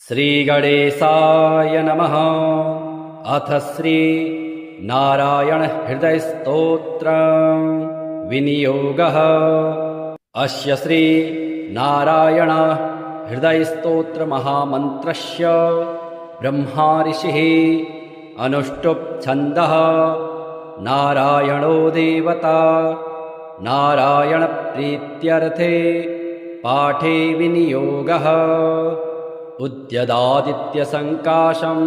श्रीगणेशाय नमः। अथ श्री नारायण हृदय स्तोत्र विनियोगः। अस्य श्री नारायण हृदय स्तोत्र महामन्त्रस्य ब्रह्मा ऋषिः अनुष्टुप् छन्दः। नारायणो देवता नारायण प्रीत्यर्थे पाठे विनियोगः। उद्यदादित्यसङ्काशं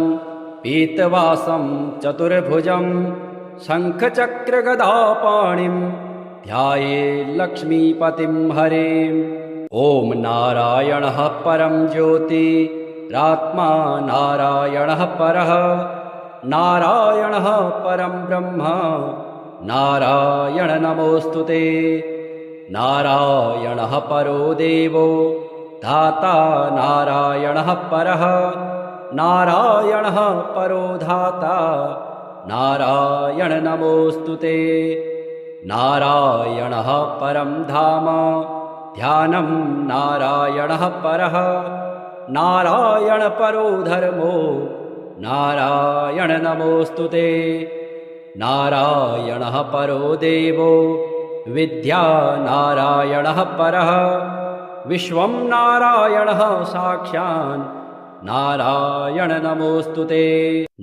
पीतवासं चतुर्भुजं शङ्खचक्रगदापाणिं ध्याये लक्ष्मीपतिं हरेम्। ॐ नारायणः परं ज्योतिरात्मा नारायणः परः नारायणः परं ब्रह्म नारायण नमोऽस्तुते। नारायणः परो देवो धाता नारायणः परः नारायणः परो धाता नारायण नमोऽस्तुते। नारायणः परं धाम ध्यानं नारायणः परः नारायण परो धर्मो नारायण नमोऽस्तुते। नारायणः परो देवो विद्या नारायणः परः विश्वं नारायणः साक्षान् नारायण नमोऽस्तुते।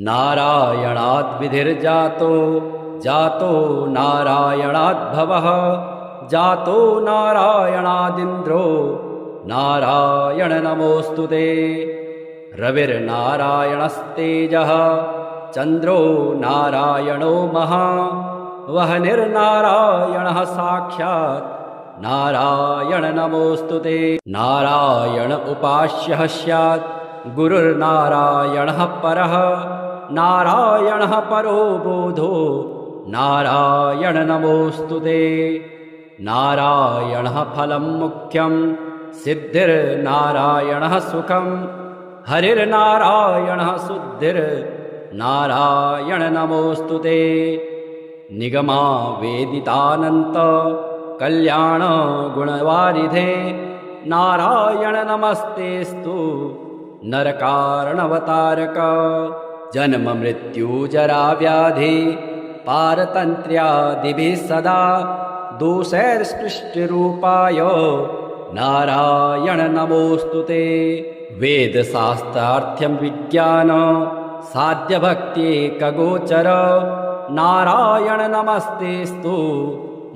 नारायणाद् विधिर्जातो जातो नारायणाद्भवः जातो नारायणादिन्द्रो नारायण नमोऽस्तुते। रविर्नारायणस्तेजः चन्द्रो नारायणो महा वह्निर्नारायणः साक्षात् नारायण नमोऽस्तुते। नारायण उपास्यः स्यात् गुरुर्नारायणः परः नारायणः परो बोधो नारायण नमोऽस्तुते। नारायणः फलं मुख्यं सिद्धिर्नारायणः सुखं हरिर्नारायणः शुद्धिर्नारायण नमोऽस्तुते। निगमा वेदितानन्त कल्याण गुणवारिधे नारायण नमस्तेस्तु नरकारणवतारक। जन्म मृत्यु जरा व्याधि पारतन्त्र्यादिभिः सदा दोषैर्स्पृष्टरूपाय नारायण नमोऽस्तुते। वेदशास्त्रार्थ्यं विज्ञान साध्यभक्त्येकगोचर नारायण नमस्तेस्तु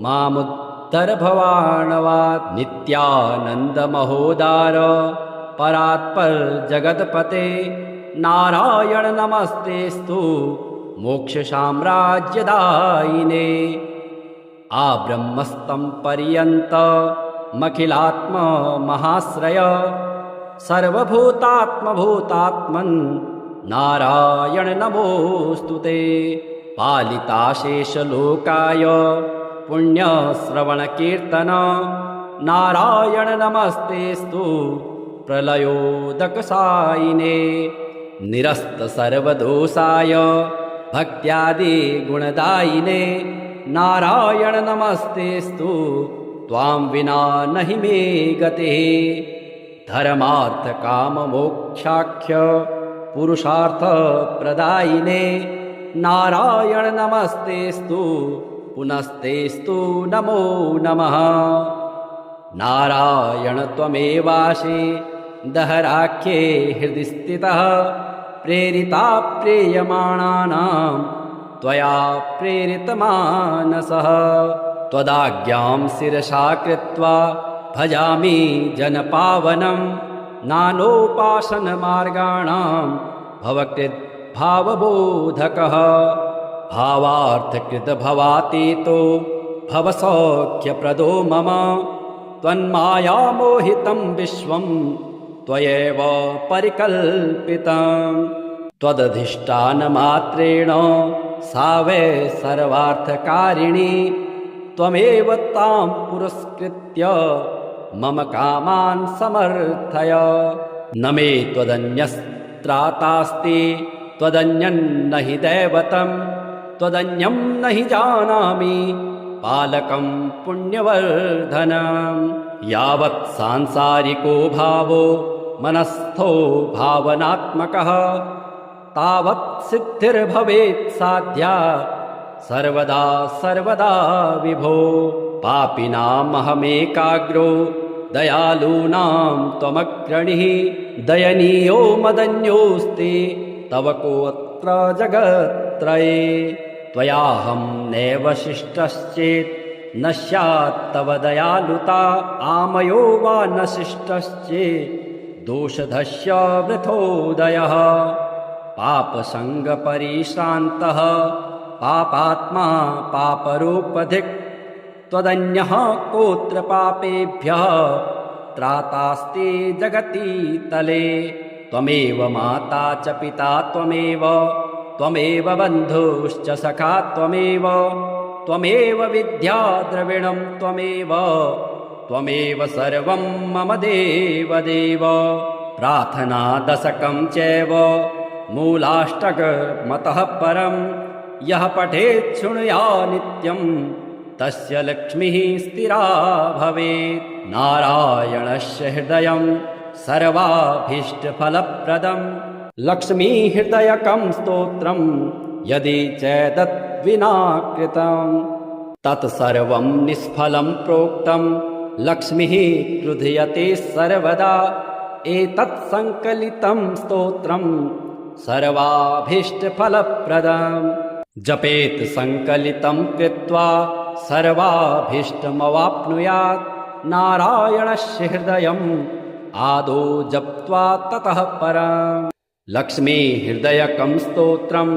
मामुद्धर भवानवात्। नित्यानन्द महोदार परात्पर जगत्पते नारायण नमस्तेस्तु मोक्ष साम्राज्यदायिने। आब्रह्मस्तं पर्यन्तमखिलात्म महाश्रय सर्वभूतात्मभूतात्मन् नारायण नमोऽस्तुते। पालिताशेषलोकाय पुण्यश्रवणकीर्तन नारायण नमस्तेस्तु प्रलयोदकसायिने। निरस्त सर्वदोषाय भक्त्यादि गुणदायिने नारायण नमस्तेस्तु त्वां विना नहि मे गतिः। धर्मार्थ काम मोक्षाख्य पुरुषार्थ प्रदायिने नारायण नमस्तेस्तु पुनस्तेस्तु नमो नमः। नारायण त्वमेवासि दहराख्ये हृदि स्थितः प्रेरिता प्रेयमाणानां त्वया प्रेरितमानसः। त्वदाज्ञां शिरसा कृत्वा भजामि जनपावनं नानोपासनमार्गाणां भवकृत् भावबोधकः। भावार्थकृत भवातीतो भवसौख्यप्रदो मम त्वन्मायामोहितं विश्वं त्वयैव परिकल्पितं। त्वदधिष्ठानमात्रेण सा वै सर्वार्थकारिणी त्वमेव तां पुरस्कृत्य मम कामान् समर्थय। न मे त्वदन्यस्त्रातास्ति त्वदन्यं न हि दैवतं त्वदन्यं न हि जानामि पालकं पुण्यवर्धनं। यावत् सांसारिको भावो मनस्थो भावनात्मकः तावत् सिद्धिर्भवेत् साध्या सर्वदा सर्वदा विभो। पापिनामहमेकाग्रो दयालूनां त्वमग्रणीः दयनीयो मदन्योऽस्ति तव कोऽत्र जगत्त्रये। त्वयाहं नैव शिष्टश्चेत् न स्यात् तव दयालुता आमयो वा न शिष्टश्चेत् दोषधस्य वृथोदयः। पापसङ्गपरिश्रान्तः पापात्मा पापरूपधिक् त्वदन्यः कोऽत्र पापेभ्यः त्रातास्ते जगति तले। त्वमेव माता च पिता त्वमेव बन्धुश्च सखा त्वमेव विद्या द्रविणं त्वमेव सर्वं मम देवदेव। प्रार्थना दशकं चैव मूलाष्टकमतः परं यः पठेत् शृणुया नित्यं तस्य लक्ष्मीः स्थिरा भवेत्। नारायणस्य हृदयं सर्वाभीष्टफलप्रदं लक्ष्मीहृदयकं स्तोत्रं यदि चेदद्विना कृतं तत्सर्वं निष्फलं प्रोक्तं लक्ष्मीः क्रुध्यते सर्वदा। एतत् संकलितं स्तोत्रं सर्वाभीष्टफलप्रदम् जपेत् संकलितं कृत्वा सर्वाभीष्टमवाप्नुयात्। नारायणस्य हृदयम् आदौ जप्त्वा ततः परम् लक्ष्मी हृदयकं स्तोत्रं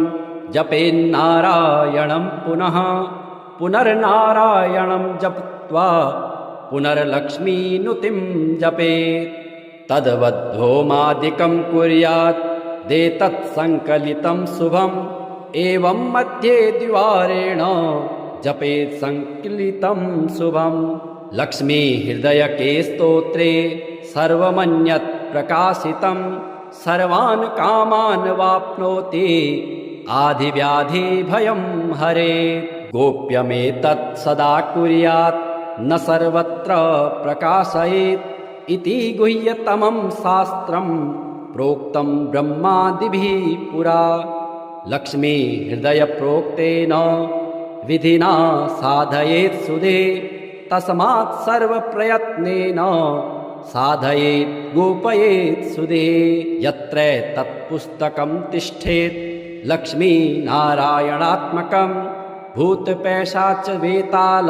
जपेन्नारायणं पुनः पुनर्नारायणं जप्त्वा पुनर्लक्ष्मीनुतिं जपेत्। तद्वद्होमादिकं कुर्यात् देतत् संकलितं शुभम् एवं मध्ये द्विवारेण जपेत् संकलितं शुभम्। लक्ष्मी हृदयके स्तोत्रे सर्वमन्यत् प्रकाशितं सर्वान् कामान् वाप्नोति आधिव्याधिभयं हरेत्। गोप्यमेतत् सदा कुर्यात् न सर्वत्र प्रकाशयेत् इति गुह्यतमं शास्त्रं प्रोक्तं ब्रह्मादिभिः पुरा। लक्ष्मी हृदय प्रोक्तेन विधिना साधयेत् सुधे तस्मात् सर्वप्रयत्नेन साधयेत् गोपयेत् सुधे। यत्र तत्पुस्तकं तिष्ठेत् लक्ष्मी नारायणात्मकं भूतपैशाच वेताल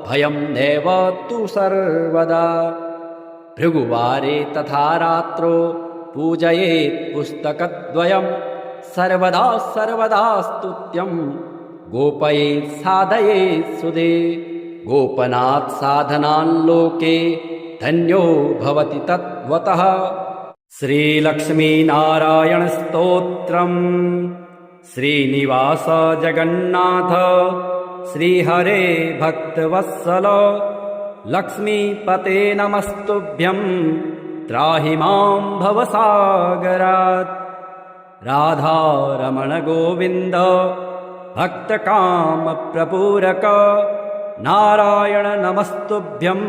भयं नैव तु सर्वदा। भृगुवारे तथा रात्रो पूजयेत् पुस्तकद्वयं सर्वदा सर्वदा स्तुत्यं गोपयेत् साधयेत् सुधे। गोपनात् साधनान् लोके धन्यो भवति तद्वतः। श्रीलक्ष्मीनारायणस्तोत्रम् श्रीनिवास जगन्नाथ श्रीहरे भक्तवत्सल लक्ष्मीपते नमस्तुभ्यं त्राहि मां भवसागरात्। राधारमण गोविन्द भक्तकामप्रपूरक नारायण नमस्तुभ्यं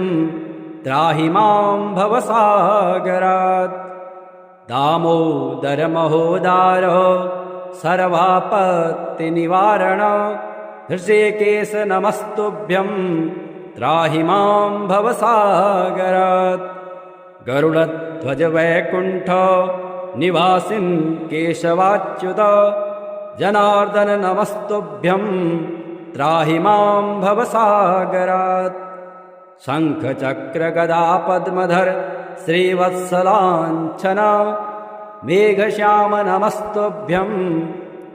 त्राहि मां भवसागरात्। दामोदर महोदार सर्वापत्तिनिवारण हृषिकेश नमस्तुभ्यं त्राहि मां भवसागरात्। गरुडध्वज वैकुण्ठ निवासिन् केशवाच्युत जनार्दन नमस्तुभ्यं त्राहि मां भवसागरात्। शङ्ख चक्र गदा पद्मधर श्रीवत्सलाञ्छन मेघश्याम नमस्तुभ्यं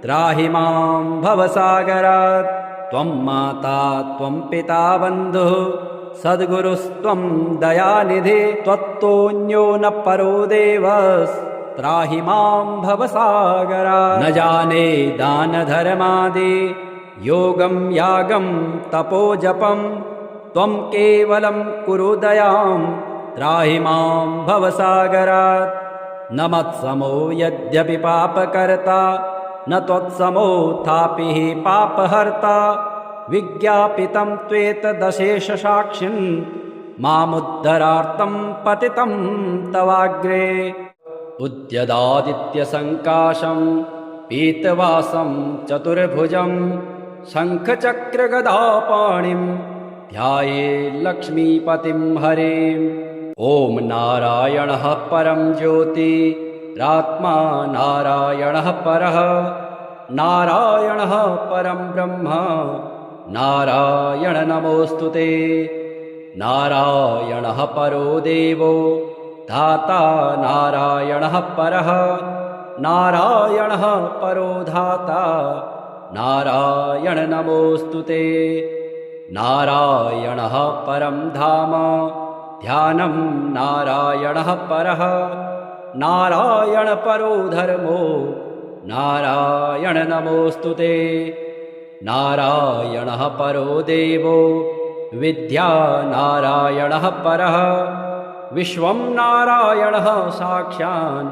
त्राहि मां भवसागरात्। त्वं माता त्वं पिता बन्धुः सद्गुरुस्त्वं दयानिधे त्वत्तोऽन्यो न परो देवस् त्राहि मां भवसागरात्। न जाने दानधर्मादि योगं यागं तपोजपं त्वं केवलं कुरु दयां त्राहि मां भवसागरात्। न मत्समो यद्यपि पापकर्ता न त्वत्समोऽथापि हि पापहर्ता विज्ञापितं त्वेतदशेषसाक्षिन् मामुद्धरार्तं पतितं तवाग्रे उद्यदादित्यसङ्काशं पीतवासं चतुर्भुजं शङ्खचक्रगदापाणिं ध्याये लक्ष्मीपतिं हरिम्। ॐ नारायणः परं ज्योतिरात्मा नारायणः परः नारायणः परं ब्रह्म नारायण नमोऽस्तुते। नारायणः परो देवो धाता नारायणः परः नारायणः परो धाता नारायण नमोऽस्तुते। नारायणः परं धाम ध्यानं नारायणः परः नारायण परो धर्मो नारायण नमोऽस्तुते। नारायणः परो देवो विद्या नारायणः परः विश्वं नारायणः साक्षात्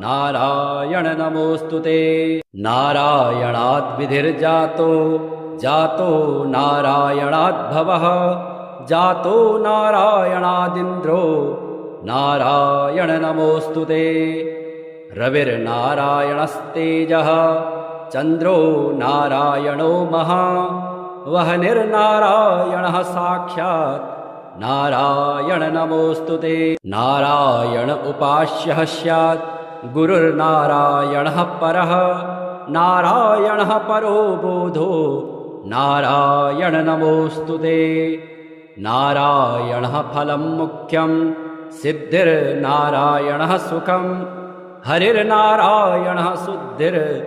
नारायण नमोऽस्तुते। नारायणाद् विधिर्जातो जातो नारायणाद् भवः जातो नारायणादिन्द्रो नारायण नमोऽस्तुते। रविर्नारायणस्तेजः चन्द्रो नारायणो महा वह्निर्नारायणः साक्षात् नारायण नमोऽस्तुते। नारायण उपास्यः स्यात् गुरुर्नारायणः परः नारायणः परो बोधो नारायण नमोऽस्तुते। नारायणः फलं मुख्यं सिद्धिर्नारायणः सुखं हरिर्नारायणः शुद्धिर्नारायण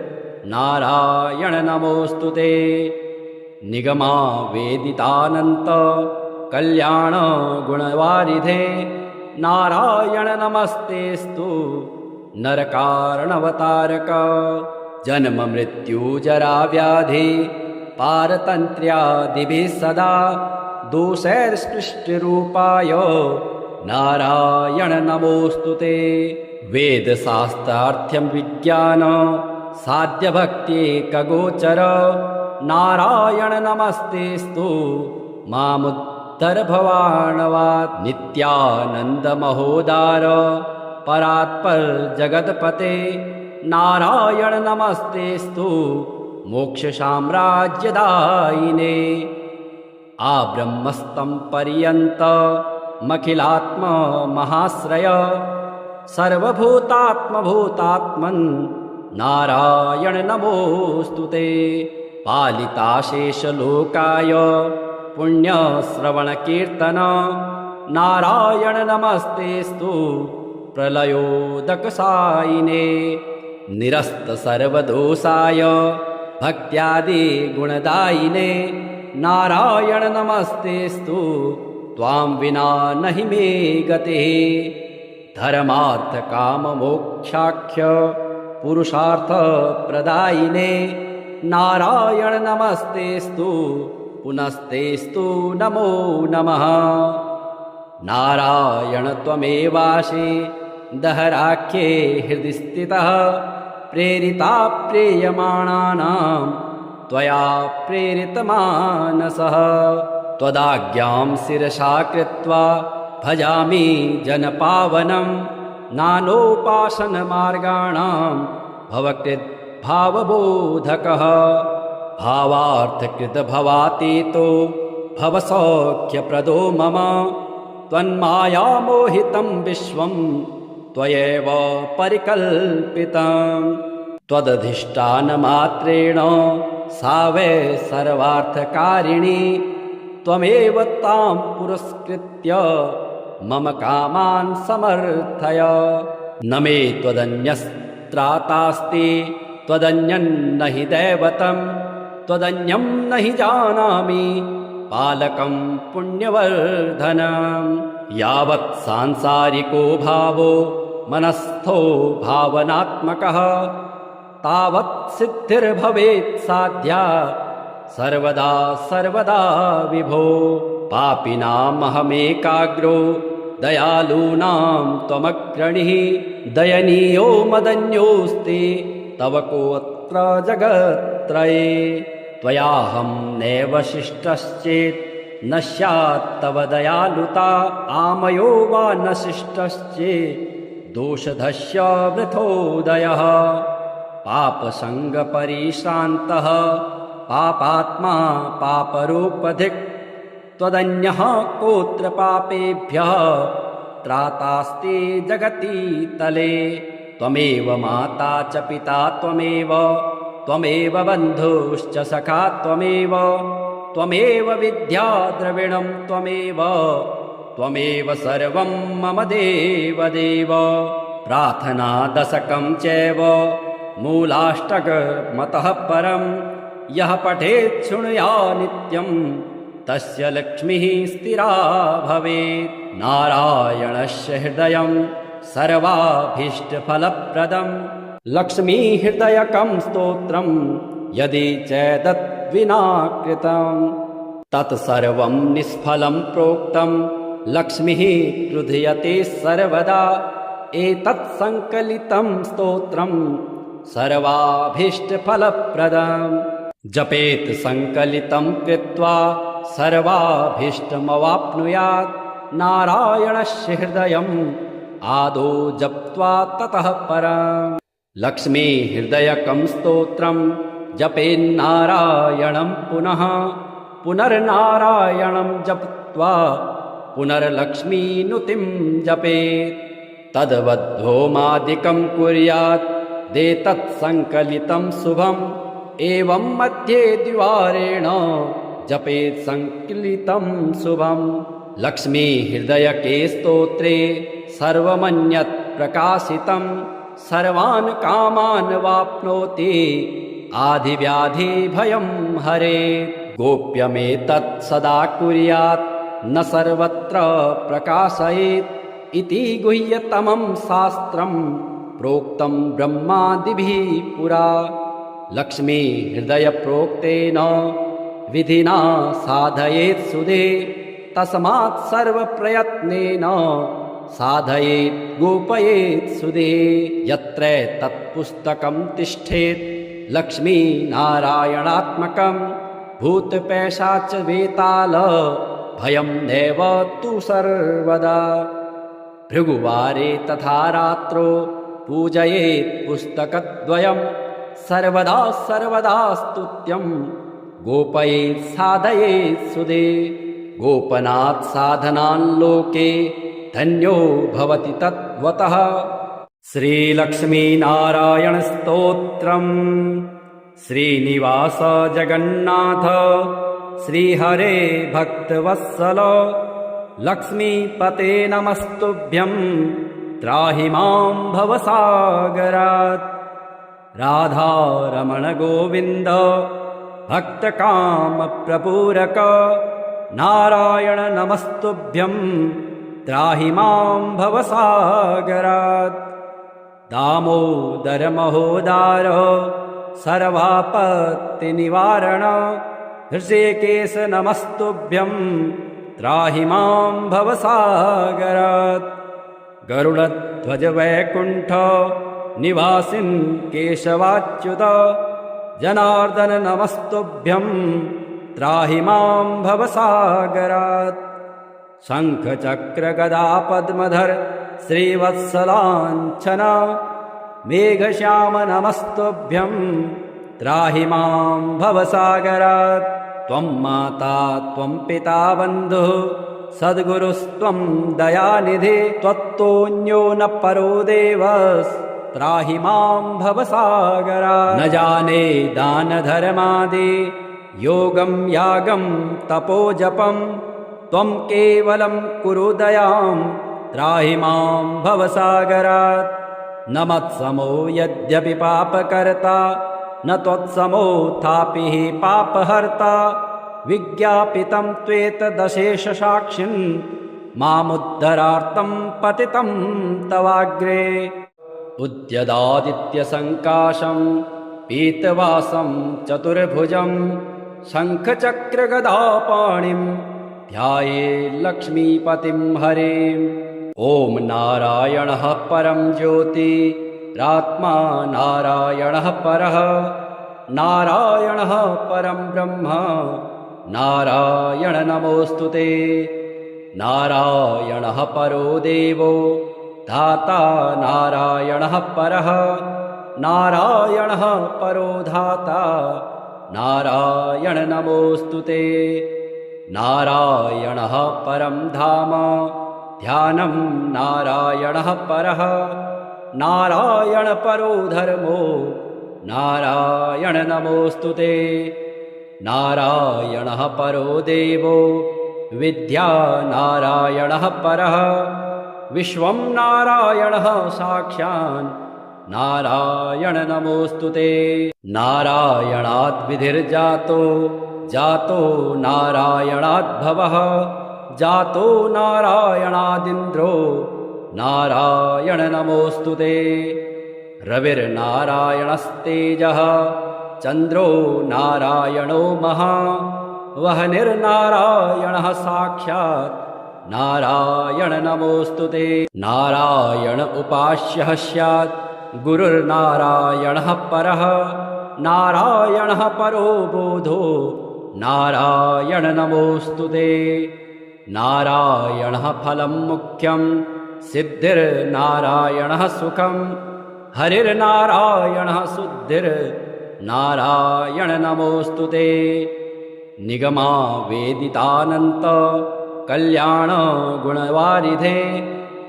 नमोऽस्तुते। निगमा वेदितानन्त कल्याण गुणवारिधे नारायण नमस्तेस्तु नरकारणवतारक। जन्म मृत्यु जरा व्याधि पारतन्त्र्यादिभिः सदा दोषैर्स्पृष्टरूपाय नारायण नमोऽस्तुते। वेदशास्त्रार्थ्यं विज्ञान साध्यभक्त्येकगोचर नारायण नमस्तेस्तु मामुद्धर भवार्णवात्। नित्यानन्द महोदार परात्पर जगत्पते नारायण नमस्तेस्तु मोक्षसाम्राज्यदायिने। आब्रह्मस्तं पर्यन्तमखिलात्म महाश्रय सर्वभूतात्मभूतात्मन् नारायण नमोऽस्तुते। पालिताशेषलोकाय पुण्यश्रवणकीर्तन नारायण नमस्तेस्तु प्रलयोदकसायिने। निरस्त सर्वदोषाय भक्त्यादि गुणदायिने नारायण नमस्तेस्तु त्वां विना नहि मे गतिः। धर्मार्थ काम मोक्षाख्य पुरुषार्थ प्रदायिने नारायण नमस्तेस्तु पुनस्तेस्तु नमो नमः। नारायण त्वमेवासि दहराख्ये हृदि स्थितः प्रेरिता प्रेयमाणानां त्वया प्रेरितमानसः। त्वदाज्ञां शिरसा कृत्वा भजामि जनपावनं नानोपासनमार्गाणां भवकृत् भावबोधकः। भावार्थकृत भवातीतो भवसौख्यप्रदो मम त्वन्मायामोहितं विश्वं त्वयैव परिकल्पितं। त्वदधिष्ठानमात्रेण सा वै सर्वार्थकारिणी त्वमेव तां पुरस्कृत्य मम कामान् समर्थय। न मे त्वदन्यस्त्रातास्ति त्वदन्यन्न हि दैवतं त्वदन्यं न हि जानामि पालकं पुण्यवर्धनं। यावत् सांसारिको भावो मनस्थो भावनात्मकः तावत् सिद्धिर्भवेत् साध्या सर्वदा सर्वदा विभो। पापिनामहमेकाग्रो दयालूनां त्वमग्रणिः दयनीयो मदन्योऽस्ति तव कोऽत्र जगत्त्रये। त्वयाहं नैव शिष्टश्चेत् न स्यात्तव दयालुता आमयो वा न शिष्टश्चेत् दोषधस्य वृथोदयः पापसङ्गपरिश्रान्तः पापात्मा पापरूपधिक् त्वदन्यः कोऽत्र पापेभ्यः त्रातास्ते जगति तले त्वमेव माता च पिता त्वमेव बन्धुश्च सखा त्वमेव विद्या द्रविणं त्वमेव सर्वं मम देवदेव प्रार्थना दशकं चैव मूलाष्टकमतः परं यः पठेत् शृणुया नित्यं तस्य लक्ष्मीः स्थिरा भवेत् नारायणस्य हृदयं सर्वाभीष्टफलप्रदं लक्ष्मीहृदयकं स्तोत्रं यदि चेदद्विना कृतं तत्सर्वं निष्फलं प्रोक्तं लक्ष्मीः क्रुध्यते सर्वदा एतत् सङ्कलितं स्तोत्रं सर्वाभीष्टफलप्रदं जपेत् सङ्कलितं कृत्वा सर्वाभीष्टमवाप्नुयात् नारायणस्य हृदयम् आदौ जप्त्वा ततः परम् लक्ष्मी हृदयकं स्तोत्रं जपेन्नारायणं पुनर्नारायणं जप्त्वा पुनर्लक्ष्मीनुतिं जपेत् तद्वद्होमादिकं कुर्यात् देतत् सङ्कलितं शुभम् एवं मध्ये द्विवारेण जपेत् सङ्कलितं शुभम् लक्ष्मी हृदयके स्तोत्रे सर्वमन्यत् प्रकाशितं सर्वान् कामान् वाप्नोति आधिव्याधिभयं हरेत् गोप्यमेतत् सदा कुर्यात् न सर्वत्र प्रकाशयेत् इति गुह्यतमं शास्त्रं प्रोक्तं ब्रह्मादिभिः पुरा लक्ष्मी हृदयप्रोक्तेन विधिना साधयेत् सुदे तस्मात् सर्वप्रयत्नेन साधयेत् गोपयेत् सुदे यत्र तत्पुस्तकं तिष्ठेत् लक्ष्मीनारायणात्मकं भूतपैशाच वेताल भयं नैव तु सर्वदा भृगुवारे तथा रात्रो पूजयेत् पुस्तकद्वयं सर्वदा स्तुत्यं गोपयेत् साधयेत् सुदे गोपनात् साधनान् लोके धन्यो भवति तद्वतः श्रीलक्ष्मीनारायण स्तोत्रम् श्रीनिवास जगन्नाथ श्रीहरे भक्तवत्सल लक्ष्मीपते नमस्तुभ्यं त्राहि मां भवसागरात् राधारमण गोविन्द भक्तकामप्रपूरक नारायण नमस्तुभ्यं त्राहि मां भवसागरात् दामोदर महोदार सर्वापत्तिनिवारण हृषिकेश नमस्तुभ्यं त्राहि मां भवसागरात् गरुडध्वज वैकुण्ठ निवासिन् केशवाच्युत जनार्दन नमस्तुभ्यं त्राहि मां भवसागरात् शङ्खचक्र गदा पद्मधर श्रीवत्सलाञ्छन मेघश्याम नमस्तुभ्यं त्राहि मां भवसागरात् त्वं माता त्वं पिता बन्धुः सद्गुरुस्त्वं दयानिधे त्वत्तोऽन्यो न परो देवस्त्राहि मां भवसागरात् न जाने दानधर्मादि योगं यागं तपोजपं त्वं केवलं कुरु दयां त्राहि मां भवसागरात् न मत्समो यद्यपि पापकर्ता न त्वत्समोऽथापि हि पापहर्ता विज्ञापितं त्वेतदशेषसाक्षिन् मामुद्धरार्थं पतितं तवाग्रे उद्यदादित्यसङ्काशं पीतवासं चतुर्भुजं शङ्खचक्रगदापाणिं ध्याये लक्ष्मीपतिं हरेम् ॐ नारायणः परं ज्योतिरात्मा नारायणः परः नारायणः परं ब्रह्म नारायण नमोऽस्तु ते। नारायणः परो देवो धाता नारायणः परः, नारायणः परो धाता नारायण नमोऽस्तु ते। नारायणः परं धाम ध्यानं नारायणः परः, नारायण परो धर्मो नारायण नमोऽस्तु ते। नारायणः परो देवो विद्या नारायणः परः, विश्वं नारायणः साक्षान् नारायण नमोऽस्तु ते। नारायणाद् विधिर्जातो जातो नारायणाद्भवः, जातो नारायणादिन्द्रो नारायण नमोऽस्तु ते। रविर्नारायणस्तेजः चन्द्रो नारायणो महा, वह्निर्नारायणः साक्षात् नारायण नमोऽस्तु ते। नारायण उपास्यः स्यात् गुरुर्नारायणः परः, नारायणः परो बोधो नारायण नमोऽस्तु ते। नारायणः फलं मुख्यं सिद्धिर्नारायणः सुखं, हरिर्नारायणः शुद्धिर्नारायण नमोऽस्तु ते। निगमा वेदितानन्त कल्याण गुणवारिधे,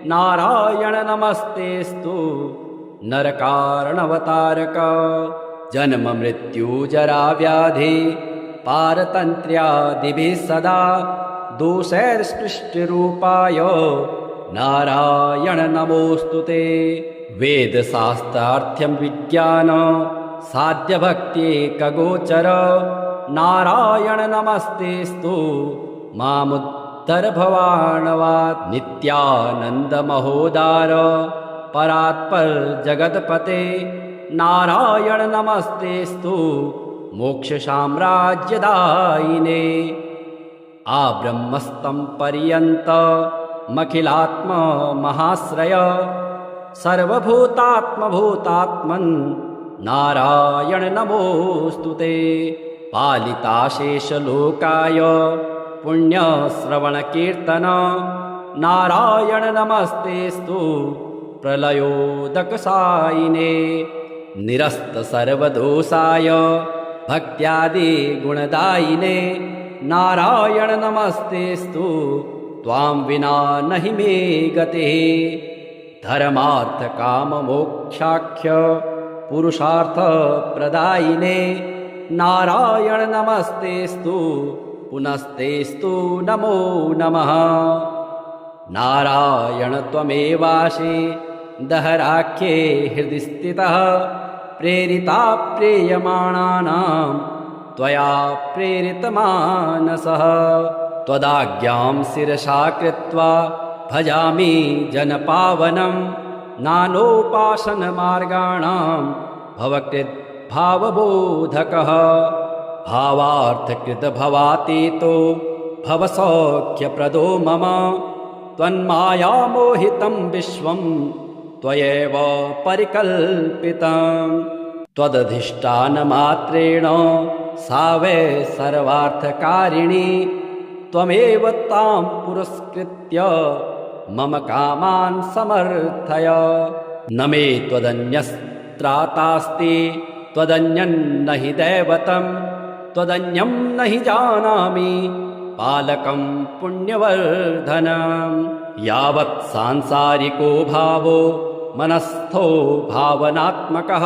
नारायण नमस्तेस्तु नरकारणवतारक। जन्म मृत्यु जरा व्याधि पारतन्त्र्यादिभिः सदा, दोषैर्स्पृष्टरूपाय नारायण नमोऽस्तु ते। वेदशास्त्रार्थ्यं विज्ञान साध्यभक्त्येकगोचर, नारायण नमस्तेस्तु मामुद्धर भवार्णवात्। नित्यानन्दमहोदार परात्पर जगत्पते, नारायण नमस्तेस्तु मोक्षसाम्राज्यदायिने। आब्रह्मस्तं पर्यन्तमखिलात्म महाश्रय, सर्वभूतात्मभूतात्मन् नारायण नमोऽस्तु ते। पालिताशेषलोकाय पुण्यश्रवणकीर्तन, नारायण नमस्तेस्तु प्रलयोदकसायिने। निरस्त सर्वदोषाय भक्त्यादि गुणदायिने, नारायण नमस्तेस्तु त्वां विना नहि मे गतिः। धर्मार्थ काम मोक्षाख्य पुरुषार्थ प्रदायिने, नारायण नमस्तेस्तु पुनस्तेस्तु नमो नमः। नारायण त्वमेवासि दहराख्ये हृदि स्थितः, प्रेरिता प्रेयमाणानां त्वया प्रेरितमानसः। त्वदाज्ञां शिरसा कृत्वा भजामि जनपावनं, नानोपासनमार्गाणां भवकृत् भावबोधकः। भावार्थकृतभवातीतो भवसौख्यप्रदो मम, त्वन्मायामोहितं विश्वं त्वयैव परिकल्पितं। त्वदधिष्ठानमात्रेण सा वै सर्वार्थकारिणी, त्वमेव तां पुरस्कृत्य मम कामान् समर्थय। न मे त्वदन्यस्त्रातास्ति त्वदन्यन्न हि दैवतं, त्वदन्यं न हि जानामि पालकं पुण्यवर्धनं। यावत् सांसारिको भावो मनस्थो भावनात्मकः,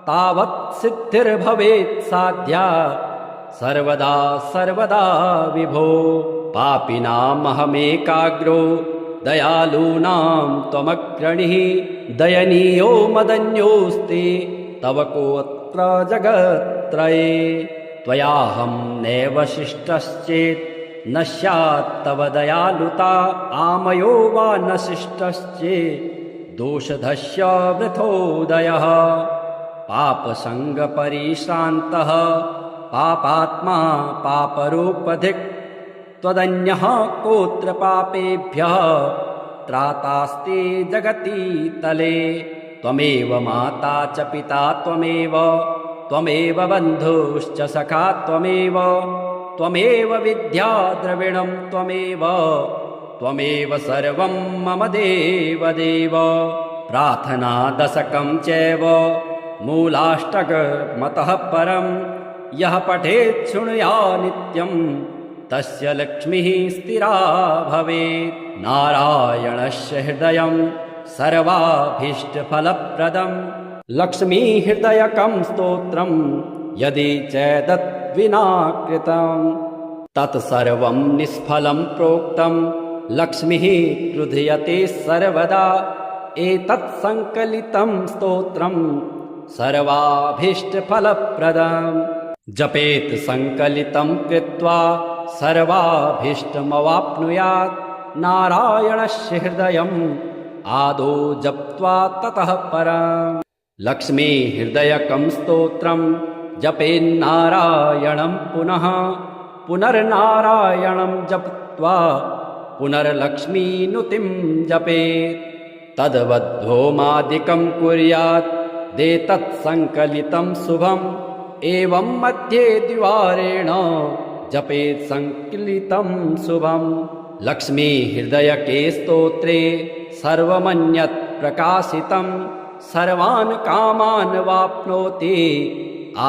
तावत् सिद्धिर्भवेत् साध्या सर्वदा सर्वदा विभो। पापिनामहमेकाग्रो दयालूनां त्वमग्रणिः, दयनीयो मदन्योऽस्ति तव कोऽत्र जगत्त्रये। त्वयाहं नैव शिष्टश्चेत् न स्यात् तव दयालुता, आमयो वा न शिष्टश्चेत् दोषधस्य वृथोदयः। पापसङ्गपरिश्रान्तः पापात्मा पापरूपधिक्, त्वदन्यः कोऽत्र पापेभ्यः त्रातास्ति जगति तले। त्वमेव माता च पिता त्वमेव, त्वमेव बन्धुश्च सखा त्वमेव, त्वमेव विद्या द्रविणं त्वमेव सर्वं मम देवदेव। प्रार्थना दशकं चैव मूलाष्टकमतः परं यः पठेत् शृणुया नित्यं तस्य लक्ष्मीः स्थिरा भवेत्। नारायणस्य हृदयं सर्वाभीष्टफलप्रदं लक्ष्मीहृदयकं स्तोत्रं यदि चेदद्विना कृतं तत्सर्वं निष्फलं प्रोक्तं लक्ष्मीः क्रुध्यते सर्वदा। एतत् संकलितं स्तोत्रं सर्वाभीष्टफलप्रदं जपेत् संकलितं कृत्वा सर्वाभीष्टमवाप्नुयात्। नारायणस्य हृदयम् आदौ जप्त्वा ततः परम् लक्ष्मी हृदयकं स्तोत्रं जपेन्नारायणं पुनः पुनर्नारायणं जप्त्वा पुनर्लक्ष्मीनुतिं जपेत्। तद्वद्होमादिकं कुर्यात् देतत् संकलितं शुभम् एवं मध्ये द्विवारेण जपेत् संकलितं शुभम्। लक्ष्मी हृदयके स्तोत्रे सर्वमन्यत् प्रकाशितं सर्वान् कामान् वाप्नोति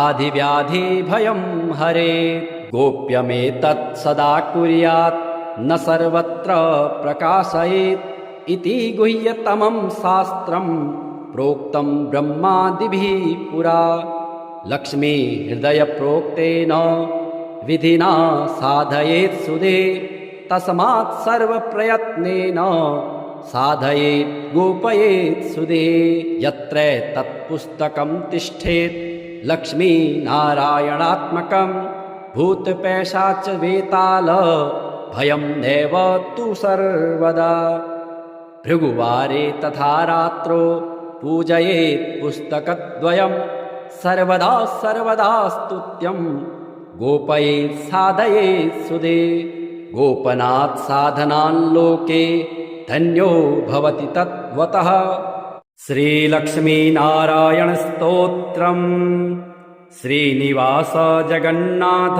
आधिव्याधि भयं हरेत्। गोप्यमेतत् सदा कुर्यात् न सर्वत्र प्रकाशयेत् इति गुह्यतमं शास्त्रं प्रोक्तं ब्रह्मादिभिः पुरा। लक्ष्मी हृदय प्रोक्तेन विधिना साधयेत् सुधे तस्मात् सर्वप्रयत्नेन साधयेत् गोपयेत् सुधे। यत्र तत्पुस्तकं तिष्ठेत् लक्ष्मी नारायणात्मकं भूतपैशाच वेताल भयं नैव तु सर्वदा। भृगुवारे तथा रात्रो पूजयेत् पुस्तकद्वयं सर्वदा सर्वदा स्तुत्यं गोपयेत् साधयेत् सुधे। गोपनात् साधनान् लोके धन्यो भवति तद्वतः। श्रीलक्ष्मीनारायणस्तोत्रम् श्रीनिवास जगन्नाथ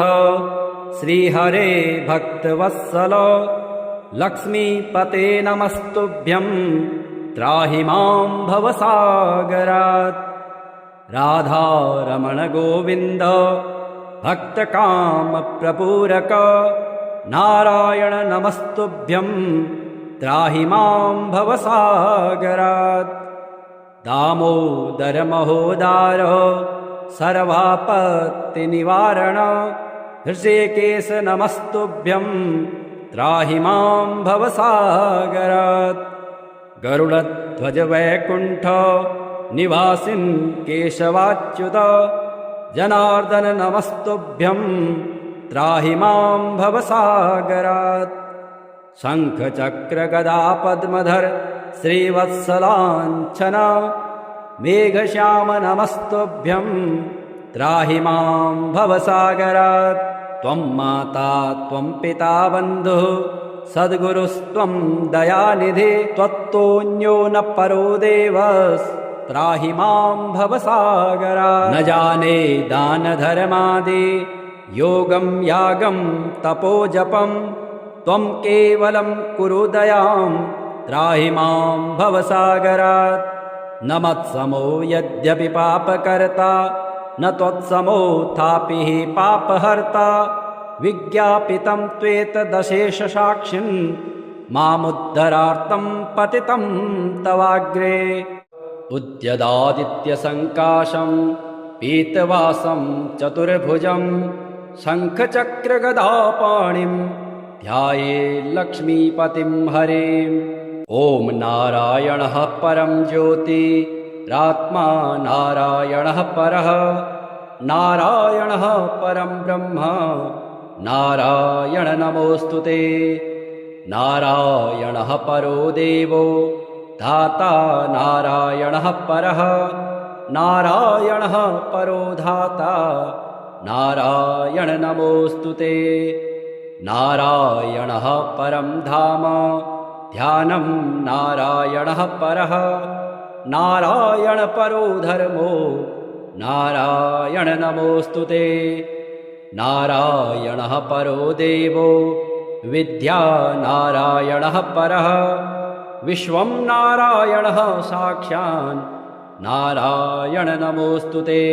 श्रीहरे भक्तवत्सल लक्ष्मीपते नमस्तुभ्यं त्राहि मां भवसागरात्। राधारमण गोविन्द भक्तकामप्रपूरक नारायण नमस्तुभ्यं त्राहि मां भवसागरात्। दामोदर महोदार सर्वापत्तिनिवारण हृषिकेश नमस्तुभ्यं त्राहि मां भवसागरात्। गरुडध्वज वैकुण्ठ निवासिन् केशवाच्युत जनार्दन नमस्तुभ्यं त्राहि मां भवसागरात्। शङ्ख चक्र गदा पद्मधर श्रीवत्सलाञ्छन मेघश्याम नमस्तुभ्यं त्राहि मां भवसागरात्। त्वं माता त्वं पिता बन्धुः सद्गुरुस्त्वं दयानिधे त्वत्तोऽन्यो न परो देवस्त्राहि मां भवसागरात्। न जाने दानधर्मादि योगं यागं तपोजपं त्वं केवलं कुरु दयां त्राहि मां भवसागरात्। न मत्समो यद्यपि पापकर्ता न त्वत्समोऽथापि हि पापहर्ता विज्ञापितं त्वेतदशेषसाक्षिन् मामुद्धरार्थं पतितं तवाग्रे। उद्यदादित्यसङ्काशं पीतवासं चतुर्भुजं शङ्खचक्रगदापाणिं ध्यायेत् लक्ष्मीपतिं हरिम्। ॐ नारायणः परं ज्योतिरात्मा नारायणः परः नारायणः परं ब्रह्म नारायण नमोऽस्तुते। नारायणः परो देवो धाता नारायणः परः नारायणः परो धाता नारायण नमोऽस्तुते। नारायणः परं धाम ध्यानं नारायणः परः नारायण परो धर्मो नारायण नमोऽस्तुते। नारायणः परो देवो विद्या नारायणः परः विश्वं नारायणः साक्षात् नारायण नमोऽस्तुते।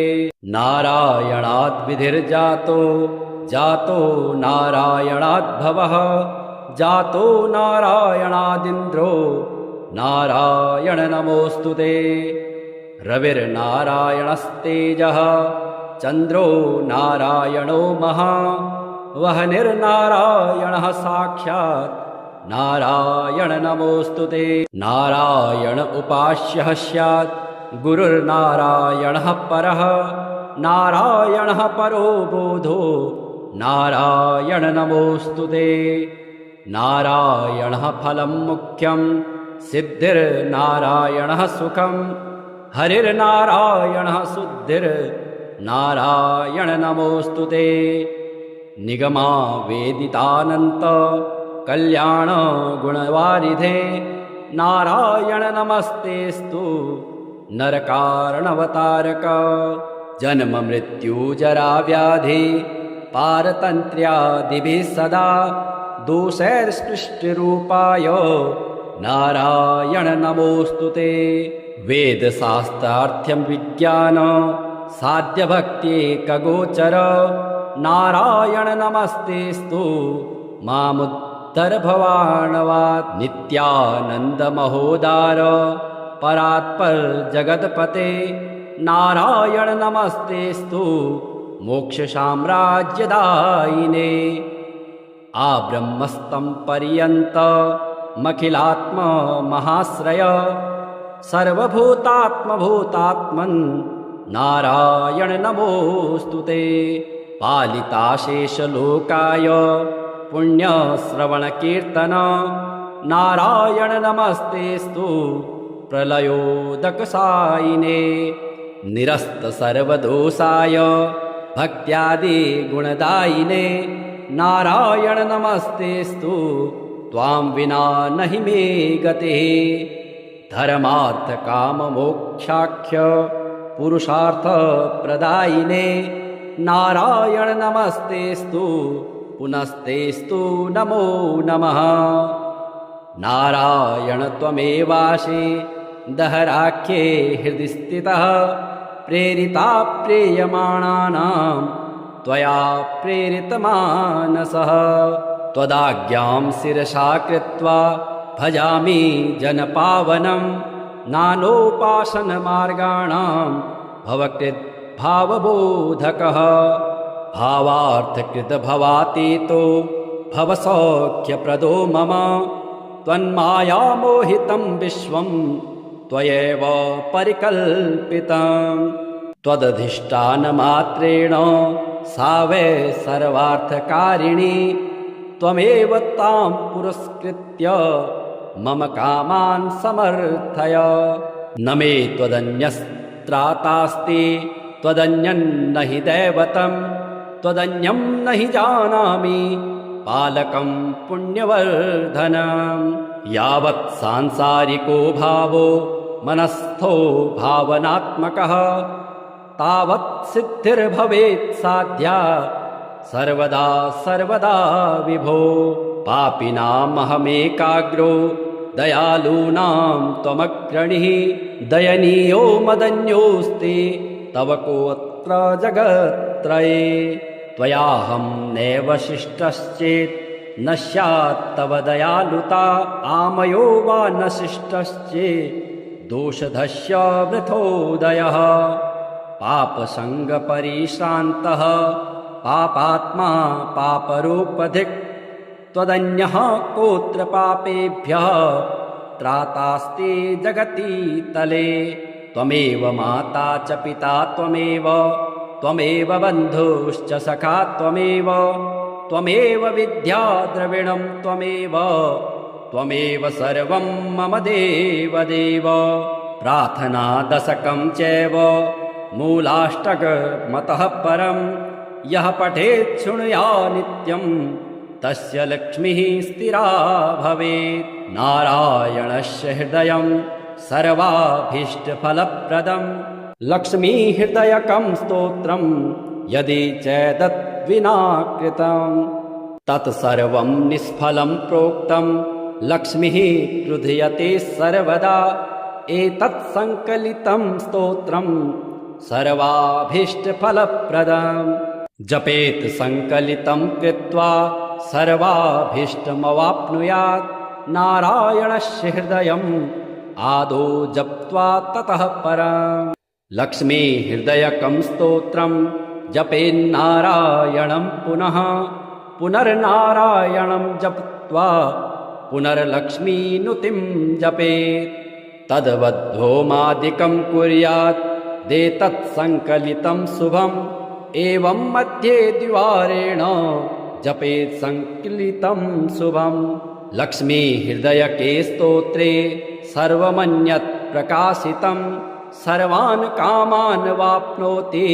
नारायणाद् विधिर्जातो जातो नारायणाद् भवः जातो नारायणादिन्द्रो नारायण नमोऽस्तुते। रविर्नारायणस्तेजः चन्द्रो नारायणो महा वह्निर्नारायणः साक्षात् नारायण नमोऽस्तुते। नारायण उपास्यः स्यात् गुरुर्नारायणः परः नारायणः परो बोधो नारायण नमोऽस्तुते। नारायणः फलं मुख्यं सिद्धिर्नारायणः सुखं हरिर्नारायणः शुद्धिर्नारायण नमोऽस्तुते। निगमा वेदितानन्त कल्याण गुणवारिधे नारायण नमस्तेस्तु नरकारणवतारक। जन्म मृत्यु जरा व्याधि पारतन्त्र्यादिभिः सदा दोषैर्सृष्टिरूपाय नारायण नमोऽस्तुते। वेदशास्त्रार्थ्यं विज्ञान साध्यभक्त्येकगोचर नारायण नमस्तेस्तु मामुद्धर भवार्णवात्। नित्यानन्द महोदार परात्पर जगत्पते नारायण नमस्तेस्तु मोक्षसाम्राज्यदायिने। आब्रह्मस्तं पर्यन्तमखिलात्म महाश्रय सर्वभूतात्मभूतात्मन् नारायण नमोऽस्तुते। पालिताशेषलोकाय पुण्यश्रवणकीर्तन नारायण नमस्तेस्तु प्रलयोदकसायिने। निरस्त सर्वदोषाय भक्त्यादि गुणदायिने नारायण नमस्तेस्तु त्वां विना नहि मे गतिः। धर्मार्थ काम मोक्षाख्य पुरुषार्थ प्रदायिने नारायण नमस्तेस्तु पुनस्तेस्तु नमो नमः। नारायण त्वमेवासि दहराख्ये हृदि स्थितः प्रेरिता प्रेयमाणानां त्वया प्रेरितमानसः। त्वदाज्ञां शिरसा कृत्वा भजामि जनपावनं नानोपासनमार्गाणां भवकृत् भावबोधकः। भावार्थकृत भवातीतो भवसौख्यप्रदो मम त्वन्मायामोहितं विश्वं त्वयैव परिकल्पितं। त्वदधिष्ठानमात्रेण सा वै सर्वार्थकारिणी त्वमेव तां पुरस्कृत्य मम कामान् समर्थय। न मे त्वदन्यस्त्रातास्ति त्वदन्यन्न हि दैवतं त्वदन्यं न हि जानामि पालकं पुण्यवर्धनं। यावत् सांसारिको भावो मनस्थो भावनात्मकः तावत् सिद्धिर्भवेत् साध्या सर्वदा सर्वदा विभो। पापिनामहमेकाग्रो दयालूनां त्वमग्रणिः दयनीयो मदन्योऽस्ति तव कोऽत्र जगत्त्रये। त्वयाहं नैव शिष्टश्चेत् न स्यात् तव दयालुता आमयो वा न शिष्टश्चेत् दोषधस्य वृथोदयः। पापसङ्गपरिश्रान्तः पापात्मा पापरूपधिक् त्वदन्यः कोऽत्र पापेभ्यः त्रातास्ति जगति तले। त्वमेव माता च पिता त्वमेव बन्धुश्च सखा त्वमेव विद्या द्रविणं त्वमेव सर्वं मम देवदेव। प्रार्थना दशकं चैव मूलाष्टकमतः परं यः पठेत् शृणुया नित्यं तस्य लक्ष्मीः स्थिरा भवेत्। नारायणस्य हृदयं सर्वाभीष्टफलप्रदं लक्ष्मीहृदयकं स्तोत्रं यदि चेदत् यद्विना कृतं तत्सर्वं निष्फलं प्रोक्तं लक्ष्मीः क्रुध्यते सर्वदा एतत् संकलितं स्तोत्रं सर्वाभीष्टफलप्रदम् जपेत् संकलितं कृत्वा सर्वाभीष्टमवाप्नुयात् नारायणस्य हृदयम् आदौ जप्त्वा ततः परम् लक्ष्मी हृदयकं स्तोत्रं जपेन्नारायणं पुनः पुनर्नारायणं जप्त्वा पुनर्लक्ष्मीनुतिं जपेत् तद्वद्होमादिकं कुर्यात् देतत् संकलितं शुभम् एवं मध्ये द्विवारेण जपेत् संकलितं शुभम् लक्ष्मी हृदयके स्तोत्रे सर्वमन्यत् प्रकाशितं सर्वान् कामान् वाप्नोति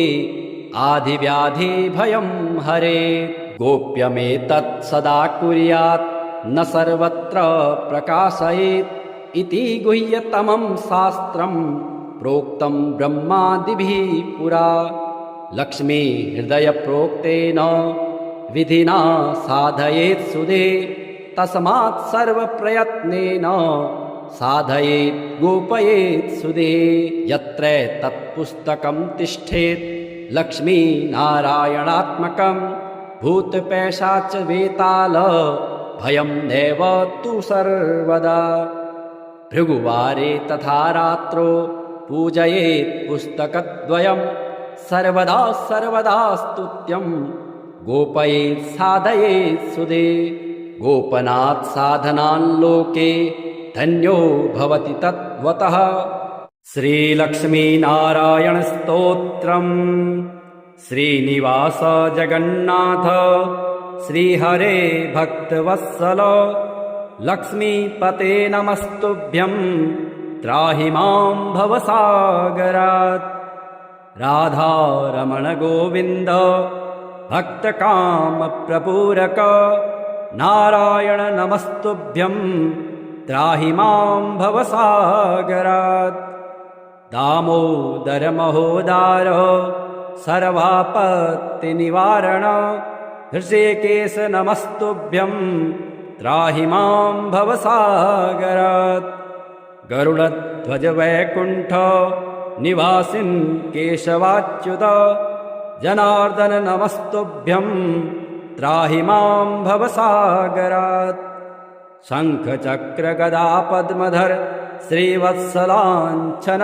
आधिव्याधिभयं हरेत् गोप्यमेतत् सदा कुर्यात् न सर्वत्र प्रकाशयेत् इति गुह्यतमं शास्त्रं प्रोक्तं ब्रह्मादिभिः पुरा लक्ष्मी हृदय प्रोक्तेन विधिना साधयेत् सुदे तस्मात् सर्वप्रयत्नेन साधयेत् गोपयेत् सुदे यत्र तत्पुस्तकं तिष्ठेत् लक्ष्मी नारायणात्मकं भूतपैशाच वेताल भयं नैव तु सर्वदा भृगुवारे तथा रात्रो पूजयेत् पुस्तकद्वयं सर्वदा सर्वदा स्तुत्यं गोपयेत् साधयेत् सुदे गोपनात् साधनान् लोके धन्यो भवति तद्वतः श्रीलक्ष्मीनारायणस्तोत्रम् श्रीनिवास जगन्नाथ श्रीहरे भक्तवत्सल लक्ष्मीपते नमस्तुभ्यं त्राहि मां भवसागरात् राधारमण गोविन्द भक्तकामप्रपूरक नारायण नमस्तुभ्यं त्राहि मां भवसागरात् दामोदर महोदार सर्वापत्तिनिवारण हृषिकेश नमस्तुभ्यं त्राहि मां भवसागरात् गरुडध्वज वैकुण्ठ निवासिन् केशवाच्युत जनार्दन नमस्तुभ्यं त्राहि मां भवसागरात् शङ्खचक्र गदा पद्मधर श्रीवत्सलाञ्छन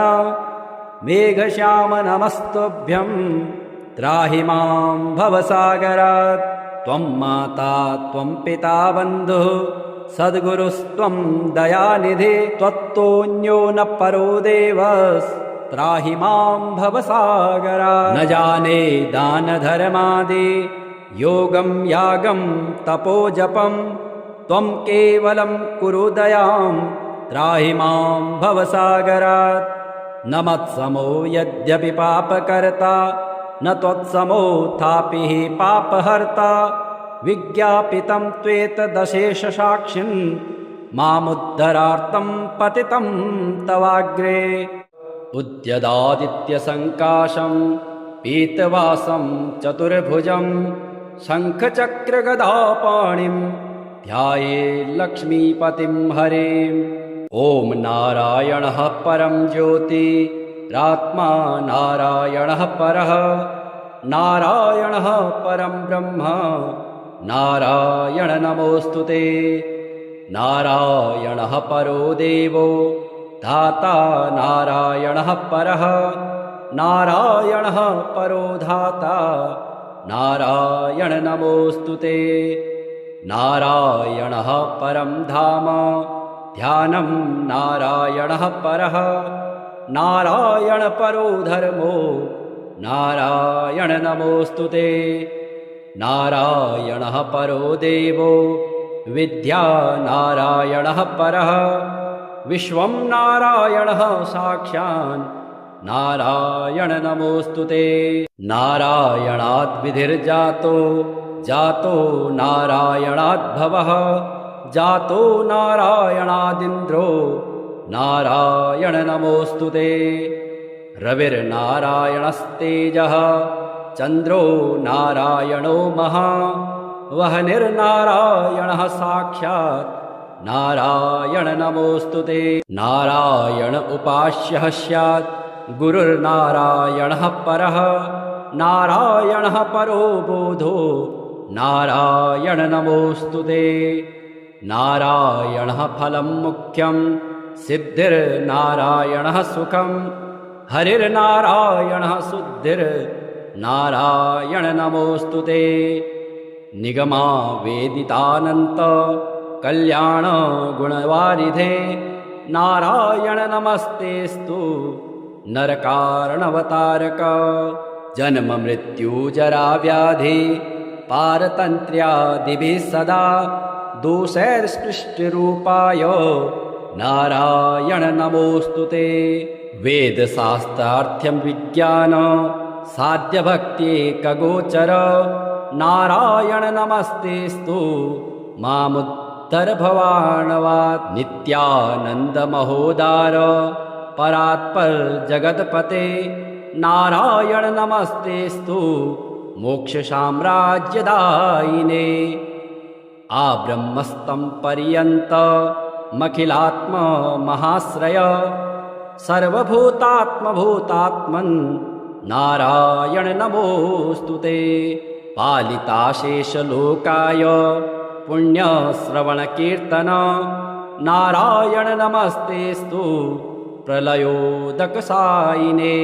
मेघश्याम नमस्तुभ्यं त्राहि मां भवसागरात् त्वं माता त्वं पिता बन्धुः सद्गुरुस्त्वं दयानिधे त्वत्तोऽन्यो न परो देवस् त्राहि मां भवसागरात् न जाने दानधर्मादि योगं यागं तपोजपं त्वं केवलं कुरु दयां त्राहि मां भवसागरात् न मत्समो यद्यपि पापकर्ता न त्वत्समो थापि हि पापहर्ता विज्ञापितं त्वेतदशेषसाक्षिन् मामुद्धरार्थं पतितं तवाग्रे उद्यदादित्यसङ्काशं पीतवासं चतुर्भुजं शङ्खचक्रगदापाणिं ध्याये लक्ष्मीपतिं हरेम् ॐ नारायणः परं ज्योतिरात्मा नारायणः परः नारायणः परं ब्रह्म नारायण नमोऽस्तु ते नारायणः परो देवो धाता नारायणः परः नारायणः परो धाता नारायण नमोऽस्तु ते नारायणः परं धाम ध्यानं नारायणः परः नारायण परो धर्मो नारायण नमोऽस्तु ते नारायणः परो देवो विद्या नारायणः परः विश्वं नारायणः साक्षान् नारायण नमोऽस्तु ते नारायणाद् विधिर्जातो जातो नारायणाद्भवः जातो नारायणादिन्द्रो नारायण नमोऽस्तु ते रविर्नारायणस्तेजः चन्द्रो नारायणो वह्निर्नारायणः साक्षात् नारायण नमोऽस्तु ते। नारायण उपास्यः स्यात् गुरुर्नारायणः परः नारायणः परो बोधो नारायण नमोऽस्तु ते। नारायणः फलं मुख्यं सिद्धिर्नारायणः सुखं हरिर्नारायणः शुद्धिर्नारायण नमोऽस्तु ते। निगमा वेदितानन्त कल्याण गुणवारिधे नारायण नमस्तेस्तु नरकारणवतारक। जन्म मृत्यु जरा व्याधि पारतन्त्र्यादिभिः सदा दोषैर्सृष्टिरूपाय नारायण नमोऽस्तु ते। वेदशास्त्रार्थ्यं विज्ञान साध्यभक्त्येकगोचर नारायण नमस्तेस्तु मामुद्धर भवाणवात्। नित्यानन्द महोदार परात्पर जगत्पते नारायण नमस्तेस्तु मोक्ष साम्राज्यदायिने। आब्रह्मस्तं पर्यन्त मखिलात्म महाश्रय सर्वभूतात्मभूतात्मन् नारायण नमोऽस्तु ते। पालिताशेषलोकाय पुण्यश्रवणकीर्तन नारायण नमस्तेस्तु प्रलयोदकसायिने।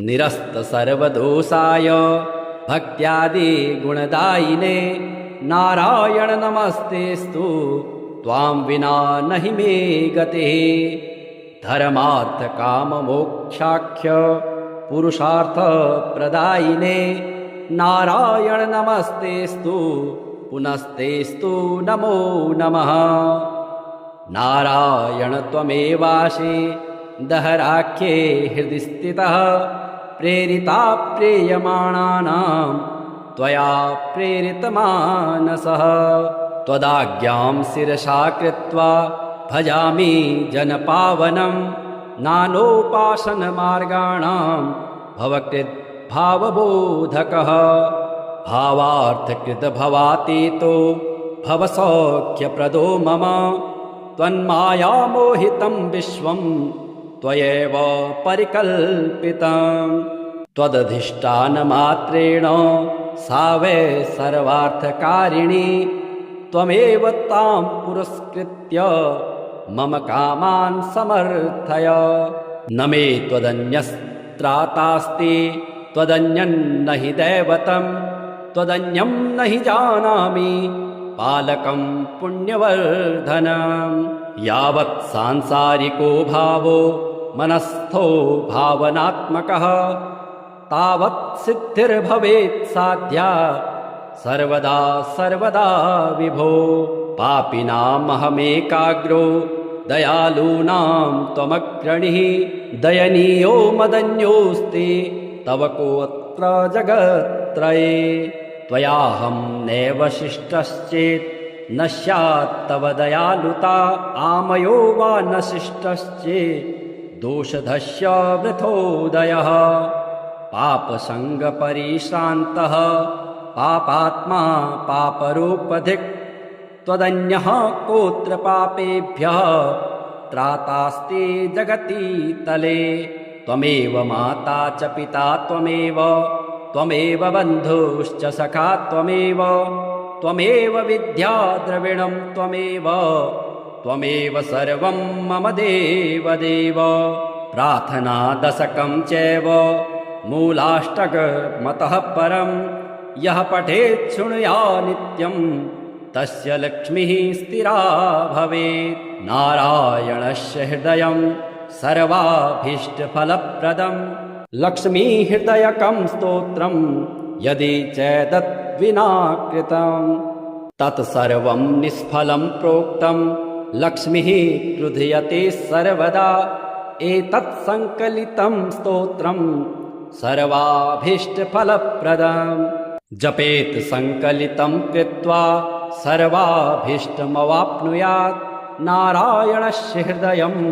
निरस्त सर्वदोषाय भक्त्यादि गुणदायिने नारायण नमस्तेस्तु त्वां विना नहि मे गतिः। धर्मार्थ काम मोक्षाख्य पुरुषार्थ प्रदायिने नारायण नमस्तेस्तु पुनस्तेस्तु नमो नमः। नारायण त्वमेवासि दहराख्ये हृदि स्थितः प्रेरिता प्रेयमाणानां त्वया प्रेरितमानसः। त्वदाज्ञां शिरसा कृत्वा भजामि जनपावनं नानोपासनमार्गाणां भवकृत् भावबोधकः। भावार्थकृत भवातीतो भवसौख्यप्रदो मम त्वन्मायामोहितं विश्वं त्वयैव परिकल्पितं। त्वदधिष्ठानमात्रेण सा वै सर्वार्थकारिणी त्वमेव तां पुरस्कृत्य मम कामान् समर्थय। न मे त्वदन्यस्त्रातास्ति त्वदन्यन्न हि दैवतं त्वदन्यं न हि जानामि पालकं पुण्यवर्धनं। यावत् सांसारिको भावो मनस्थो भावनात्मकः तावत् सिद्धिर्भवेत् साध्या सर्वदा सर्वदा विभो। पापिनामहमेकाग्रो दयालूनां त्वमग्रणिः दयनीयो मदन्योऽस्ति तव कोऽत्र जगत्त्रये। त्वयाहं नैव शिष्टश्चेत् न स्यात् तव दयालुता आमयो वा न शिष्टश्चेत् दोषधस्य वृथोदयः। पापसङ्गपरिश्रान्तः पापात्मा पापरूपधिक् त्वदन्यः कोऽत्र पापेभ्यः त्रातास्ति जगति तले। त्वमेव माता च पिता त्वमेव त्वमेव बन्धुश्च सखा त्वमेव त्वमेव विद्या द्रविणं त्वमेव त्वमेव सर्वं मम देवदेव। प्रार्थना दशकं चैव मूलाष्टकमतः परं यः पठेत् शृणुया नित्यं तस्य लक्ष्मीः स्थिरा भवेत्। नारायणस्य हृदयं सर्वाभीष्टफलप्रदं लक्ष्मीहृदयकं स्तोत्रं यदि चेदद्विना कृतं तत्सर्वं निष्फलं प्रोक्तं लक्ष्मीः क्रुध्यते सर्वदा। एतत् संकलितं स्तोत्रं सर्वाभीष्टफलप्रदं जपेत् संकलितं कृत्वा सर्वाभीष्टमवाप्नुयात्। नारायणस्य हृदयम्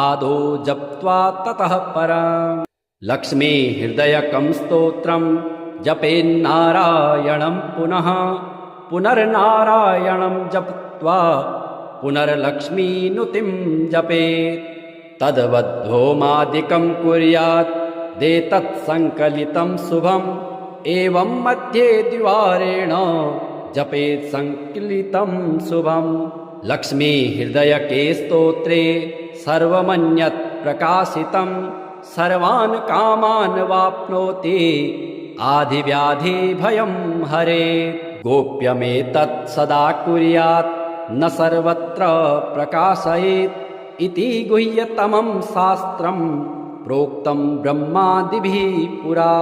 आदौ जप्त्वा ततः परम्। लक्ष्मी हृदयकं स्तोत्रं जपेन्नारायणं पुनः पुनर्नारायणं जप्त्वा पुनर्लक्ष्मीनुतिं जपेत् तद्वद्होमादिकं कुर्यात् देतत्सङ्कलितं शुभम् एवं मध्ये द्विवारेण जपेत् सङ्कलितं शुभम् लक्ष्मी हृदयके स्तोत्रे सर्वमन्यत् प्रकाशितं सर्वान् कामान् वाप्नोति आधिव्याधिभयं हरेत् गोप्यमेतत् सदा कुर्यात् न सर्वत्र प्रकाशयेत् इति गुह्यतमं शास्त्रं प्रोक्तं ब्रह्मादिभिः पुरा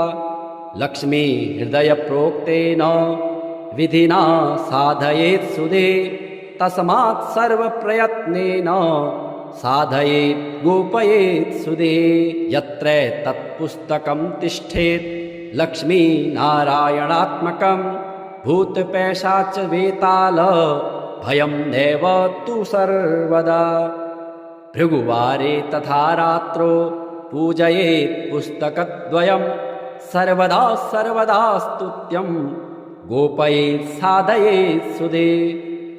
लक्ष्मी हृदय प्रोक्तेन विधिना साधयेत् सुधे तस्मात् सर्वप्रयत्नेन साधयेत् गोपयेत् सुधे यत्र तत्पुस्तकं तिष्ठेत् लक्ष्मी नारायणात्मकं भूतपैशाच वेताल भयं नैव तु सर्वदा भृगुवारे तथा रात्रो पूजयेत् पुस्तकद्वयं सर्वदा सर्वदा स्तुत्यं गोपयेत् साधयेत् सुधे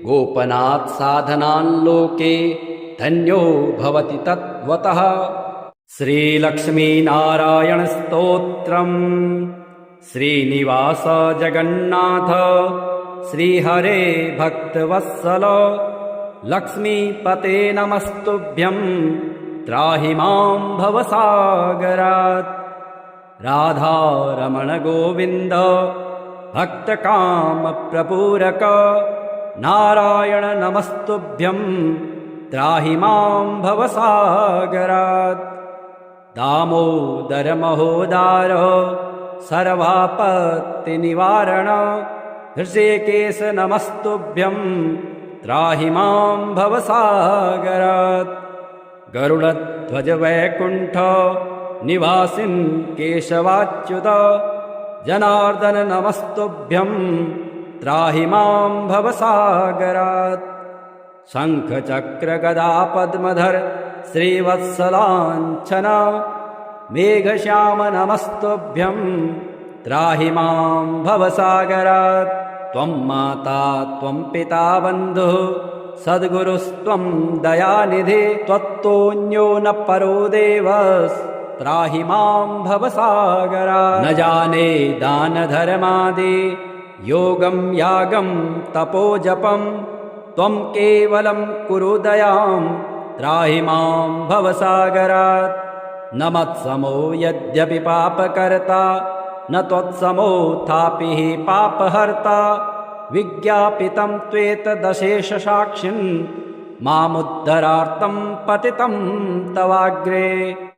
गोपनात् साधनान् लोके धन्यो भवति तद्वतः श्रीलक्ष्मीनारायणस्तोत्रम् श्रीनिवास जगन्नाथ श्रीहरे भक्तवत्सल लक्ष्मीपते नमस्तुभ्यं त्राहि मां भवसागरात् राधारमण गोविन्द भक्तकामप्रपूरक नारायण नमस्तुभ्यं त्राहि मां भवसागरात् दामोदर महोदार सर्वापत्तिनिवारण हृषिकेश नमस्तुभ्यं त्राहि मां भवसागरात् गरुडध्वज वैकुण्ठ निवासिन् केशवाच्युत जनार्दन नमस्तुभ्यं त्राहि मां भवसागरात् शङ्ख चक्र गदा पद्मधर श्रीवत्सलाञ्छन मेघश्याम नमस्तुभ्यं त्राहि मां भवसागरात् त्वं माता त्वं पिता बन्धुः सद्गुरुस्त्वं दयानिधे त्वत्तोऽन्यो न परो देवस् त्राहि मां भवसागरात् न जाने दानधर्मादि योगं यागं तपोजपं त्वं केवलं कुरु दयां त्राहि मां भवसागरात् न मत्समो यद्यपि पापकर्ता न त्वत्समोऽथापि हि पापहर्ता विज्ञापितं त्वेतदशेषसाक्षिन् मामुद्धरार्थं पतितं तवाग्रे